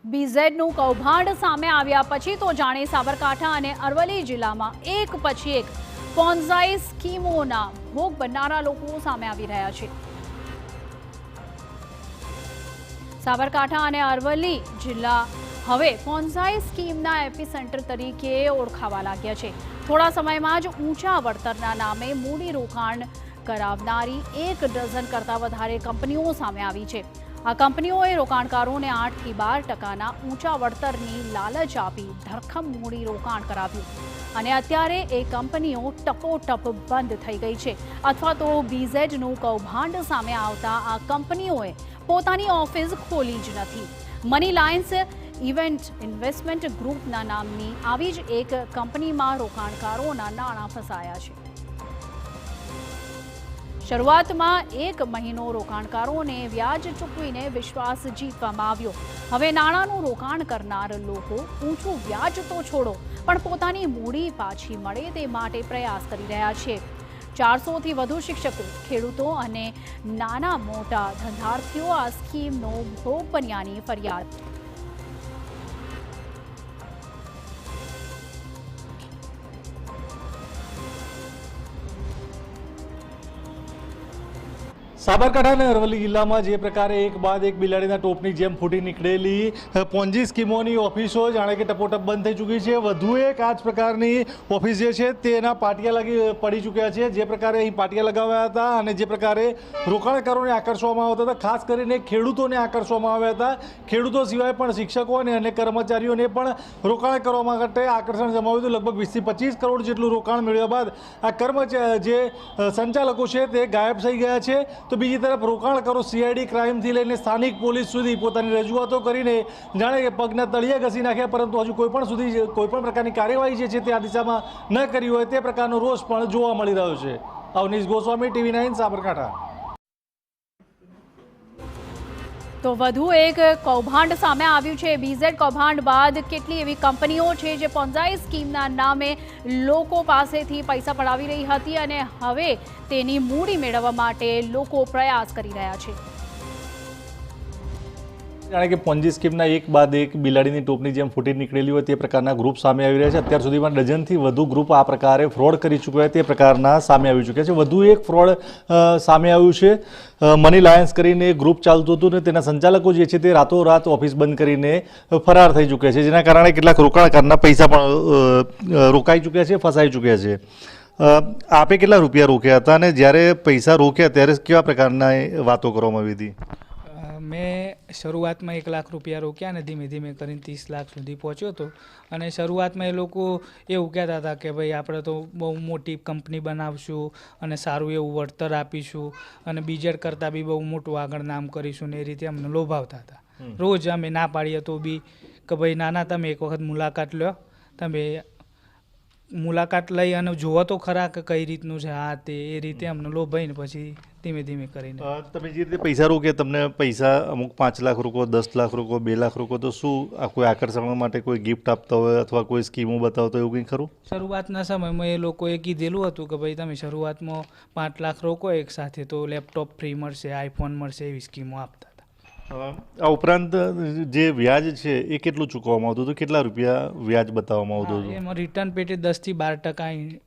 બીઝેડનું કૌભાંડ સામે આવ્યા પછી તો જાણે સાબરકાંઠા અને અરવલ્લી જિલ્લામાં એક પછી એક પોન્ઝાઈ સ્કીમોના ભોગ બનનારા લોકો સામે આવી રહ્યા છે। સાબરકાંઠા અને અરવલ્લી જિલ્લા હવે પોન્ઝાઈ સ્કીમના એપિસેન્ટર તરીકે ઓળખાવા લાગ્યા છે। થોડા સમયમાં જ ઊંચા વળતરના નામે મૂડી રોકાણ કરાવનારી 1 ડઝન કરતાં વધારે કંપનીઓ સામે આવી છે। આ કંપનીઓએ રોકાણકારોને 8 થી 12% ઊંચા વળતરની લાલચ આપી ધરખમ મૂડી રોકાણ કરાવ્યું અને અત્યારે એ કંપનીઓ ટપોટપ બંધ થઈ ગઈ છે અથવા તો બીઝેડનું કૌભાંડ સામે આવતા આ કંપનીઓએ પોતાની ઓફિસ ખોલી જ નથી। મની લાયન્સ ઇવેન્ટ ઇન્વેસ્ટમેન્ટ ગ્રુપના નામની આવી જ એક કંપનીમાં રોકાણકારોના નાણાં ફસાયા છે। શરૂઆતમાં 1 મહિનો રોકાણકારોને વ્યાજ ચૂકવીને વિશ્વાસ જીતવામાં આવ્યો। હવે નાણાંનું રોકાણ કરનાર લોકો ઊંચું વ્યાજ તો છોડો પણ પોતાની મૂડી પાછી મળે તે માટે પ્રયાસ કરી રહ્યા છે। 400થી વધુ શિક્ષકો, ખેડૂતો અને નાના મોટા ધંધાર્થીઓ આ સ્કીમનો ભોગ બન્યાની ફરિયાદ। સાબરકાંઠા અને અરવલ્લી જિલ્લામાં જે પ્રકારે એક બાદ એક બિલાડીના ટોપની જેમ ફૂટી નીકળેલી પોન્જી સ્કીમોની ઓફિસો જાણે કે ટપોટપ બંધ થઈ ચૂકી છે। વધુ એક આ જ પ્રકારની ઓફિસ જે છે તેના પાટિયા લાગી પડી ચૂક્યા છે। જે પ્રકારે અહીં પાટિયા લગાવ્યા હતા અને જે પ્રકારે રોકાણકારોને આકર્ષવામાં આવતા હતા, ખાસ કરીને ખેડૂતોને આકર્ષવામાં આવ્યા હતા। ખેડૂતો સિવાય પણ શિક્ષકો અને અન્ય કર્મચારીઓને પણ રોકાણ કરવા માટે આકર્ષણ જમાવ્યું હતું। લગભગ 20 થી 25 કરોડ જેટલું રોકાણ મેળવ્યા બાદ આ જે સંચાલકો છે તે ગાયબ થઈ ગયા છે। તો બીજી તરફ રોકાણકારો સીઆઈડી ક્રાઇમથી લઈને સ્થાનિક પોલીસ સુધી પોતાની રજૂઆતો કરીને જાણે કે પગના તળિયા ઘસી નાખ્યા, પરંતુ હજુ કોઈ પણ પ્રકારની કાર્યવાહી જે છે તે આ દિશામાં ન કરી હોય તે પ્રકારનો રોષ પણ જોવા મળી રહ્યો છે। અવનીશ ગોસ્વામી, TV9 સાબરકાંઠા। તો વધુ એક કૌભાંડ સામે આવ્યું છે। બીઝેડ કૌભાંડ બાદ કેટલી એવી કંપનીઓ છે જે પોન્ઝાઈ સ્કીમના નામે લોકો પાસેથી પૈસા પડાવી રહી હતી અને હવે તેની મૂડી મેળવવા માટે લોકો પ્રયાસ કરી રહ્યા છે। જાણે કે પોન્જી સ્કીમના એક બાદ એક બિલાડીની ટોપની જેમ ફૂટી નીકળેલી હોય તે પ્રકારના ગ્રુપ સામે આવી રહ્યા છે। અત્યાર સુધીમાં ડઝનથી વધુ ગ્રુપ આ પ્રકારે ફ્રોડ કરી ચૂક્યા તે પ્રકારના સામે આવી ચૂક્યા છે। વધુ એક ફ્રોડ સામે આવ્યું છે। મની લાયન્સ કરીને ગ્રુપ ચાલતું હતું ને તેના સંચાલકો જે છે તે રાતોરાત ઓફિસ બંધ કરીને ફરાર થઈ ચૂક્યા છે, જેના કારણે કેટલાક રોકાણકારના પૈસા પણ રોકાઈ ચૂક્યા છે, ફસાઈ ચૂક્યા છે। આપે કેટલા રૂપિયા રોક્યા હતા અને જ્યારે પૈસા રોક્યા ત્યારે કેવા પ્રકારના વાતો કરવામાં આવી હતી? મેં શરૂઆતમાં 1 લાખ રૂપિયા રોક્યા ને ધીમે ધીમે કરીને 30 લાખ સુધી પહોંચ્યો હતો। અને શરૂઆતમાં એ લોકો એવું કહેતા હતા કે ભાઈ આપણે તો બહુ મોટી કંપની બનાવશું અને સારું એવું વળતર આપીશું અને બીજેડ કરતાં બી બહુ મોટું આગળ નામ કરીશું ને એ રીતે અમને લોભાવતા હતા। રોજ અમે ના પાડીએ તો બી કે ભાઈ ના તમે એક વખત મુલાકાત લો, તમે મુલાકાત લઈ અને જુઓ તો ખરા કે કઈ રીતનું છે આ તે, એ રીતે અમને લોભાઈને પછી ધીમે ધીમે કરીને તમે જે રીતે પૈસા રોકે, તમને પૈસા અમુક 5 લાખ રોકો, 10 લાખ રોકો, 2 લાખ રોકો, તો શું કોઈ આકર્ષણ માટે કોઈ ગિફ્ટ આપતા હોય અથવા કોઈ સ્કીમો બતાવતો એવું કંઈ ખરું? શરૂઆતના સમયમાં એ લોકોએ કીધેલું હતું કે ભાઈ તમે શરૂઆતમાં 5 લાખ રોકો એક સાથે તો લેપટોપ ફ્રી મળશે, આઈફોન મળશે, એવી સ્કીમો આપતા હતા। આ ઉપરાંત જે વ્યાજ છે એ કેટલું ચૂકવવામાં આવતું હતું? કેટલા રૂપિયા વ્યાજ બતાવવામાં આવતું હતું? એમાં રિટર્ન પેટે 10 થી 12%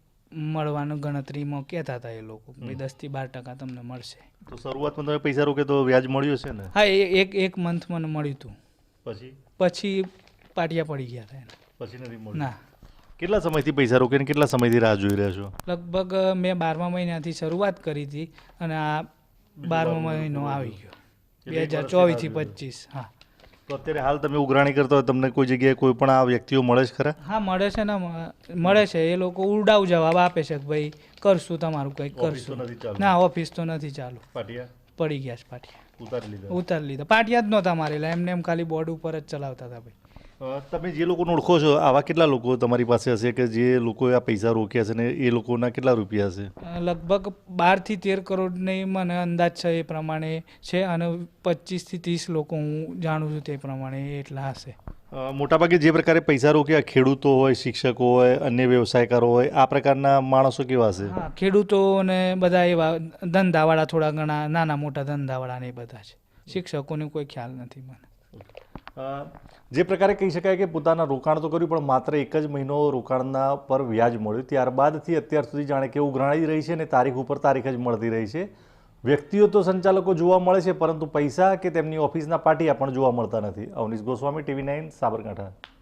મળવાનું ગણતરીમાં કહેતા હતા એ લોકો, ભાઈ 10 થી 12% તમને મળશે। તો શરૂઆતમાં તમે પૈસા રોકે તો વ્યાજ મળ્યું છે ને? હા, એક મંથ મને મળ્યું હતું, પછી પાટિયા પડી ગયા હતા એને, પછી નથી મળ્યું? ના। કેટલા સમયથી પૈસા રોકે ને કેટલા સમયથી રાહ જોઈ રહ્યા છો? લગભગ મેં 12મા મહિનાથી શરૂઆત કરી હતી અને આ 12મા મહિનો આવી ગયો 2024 થી 25। હા, તો અત્યારે હાલ તમે ઉઘરાણી કરતા હોય, તમને કોઈ જગ્યાએ કોઈ પણ આ વ્યક્તિઓ મળે છે ખરા? હા, મળે છે ને, મળે છે। એ લોકો ઉડાવ જવાબ આપે છે કે ભાઈ કરશું તમારું કંઈક કરશું। ના, ઓફિસ તો નથી ચાલુ, પાટિયા પડી ગયા છે, પાટિયા ઉતારી લીધા। પાટિયા જ નહોતા મારેલા, એમને ખાલી બોર્ડ ઉપર જ ચલાવતા હતા ભાઈ। તમે જે લોકોને ઓળખો છો, આવા કેટલા લોકો તમારી પાસે હશે કે જે લોકોએ આ પૈસા રોક્યા છે ને એ લોકોના કેટલા રૂપિયા હશે? લગભગ 12 થી 13 કરોડની મને અંદાજ છે એ પ્રમાણે છે અને 25 થી 30 લોકો હું જાણું છું તે પ્રમાણે એટલા હશે। મોટાભાગે જે પ્રકારે પૈસા રોક્યા, ખેડૂતો હોય, શિક્ષકો હોય, અન્ય વ્યવસાયકારો હોય, આ પ્રકારના માણસો કેવા હશે? હા, ખેડૂતો ને બધા એવા ધંધાવાળા, થોડા ઘણા નાના મોટા ધંધાવાળા ને એ બધા છે। શિક્ષકોને કોઈ ખ્યાલ નથી મને। જે પ્રકારે કહી શકાય કે પોતાના રોકાણ તો કર્યું પણ માત્ર એક જ મહિનો રોકાણના પર વ્યાજ મળ્યું, ત્યારબાદથી અત્યાર સુધી જાણે કે ઉઘરાણી રહી છે અને તારીખ ઉપર તારીખ જ મળતી રહી છે. વ્યક્તિઓ તો સંચાલકો જોવા મળે છે પરંતુ પૈસા કે તેમની ઓફિસના પાટિયા પણ જોવા મળતા નથી. અવનીશ ગોસ્વામી, TV9 સાબરકાંઠા.